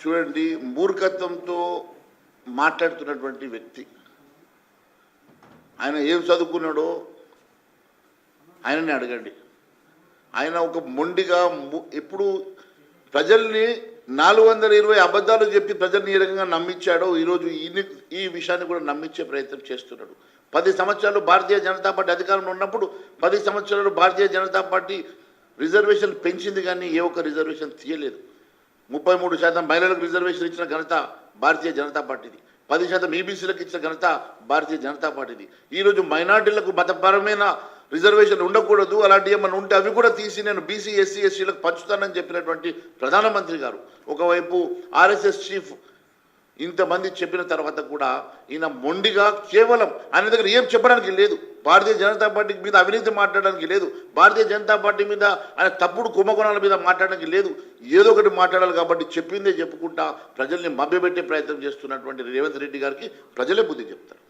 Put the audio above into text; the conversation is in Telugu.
చూడండి, మూర్ఖత్వంతో మాట్లాడుతున్నటువంటి వ్యక్తి. ఆయన ఏం చదువుకున్నాడో ఆయనని అడగండి. ఆయన ఒక మొండిగా ఎప్పుడు ప్రజల్ని 420 అబద్ధాలు చెప్పి ప్రజల్ని ఏ రకంగా నమ్మించాడో ఈరోజు ఈ విషయాన్ని కూడా నమ్మించే ప్రయత్నం చేస్తున్నాడు. 10 సంవత్సరాలు భారతీయ జనతా పార్టీ అధికారంలో ఉన్నప్పుడు 10 సంవత్సరాలు భారతీయ జనతా పార్టీ రిజర్వేషన్ పెంచింది, కానీ ఏ ఒక్క రిజర్వేషన్ తీయలేదు. 33% మహిళలకు రిజర్వేషన్ ఇచ్చిన ఘనత భారతీయ జనతా పార్టీది. 10% ఈబీసీలకు ఇచ్చిన ఘనత భారతీయ జనతా పార్టీది. ఈరోజు మైనార్టీలకు మతపరమైన రిజర్వేషన్ ఉండకూడదు, అలాంటి ఏమన్నా ఉంటే అవి కూడా తీసి నేను బీసీ ఎస్సీ ఎస్టీలకు పంచుతానని చెప్పినటువంటి ప్రధానమంత్రి గారు, ఒకవైపు ఆర్ఎస్ఎస్ చీఫ్ ఇంతమంది చెప్పిన తర్వాత కూడా ఈయన మొండిగా కేవలం ఆయన దగ్గర ఏం చెప్పడానికి లేదు. భారతీయ జనతా పార్టీ మీద అవినీతి మాట్లాడడానికి లేదు, భారతీయ జనతా పార్టీ మీద ఆయన తప్పుడు కుంభకోణాల మీద మాట్లాడడానికి లేదు. ఏదో ఒకటి మాట్లాడాలి కాబట్టి చెప్పిందే చెప్పుకుంటా ప్రజల్ని మభ్యపెట్టే ప్రయత్నం చేస్తున్నటువంటి రేవంత్ రెడ్డి గారికి ప్రజలే బుద్ధి చెప్తారు.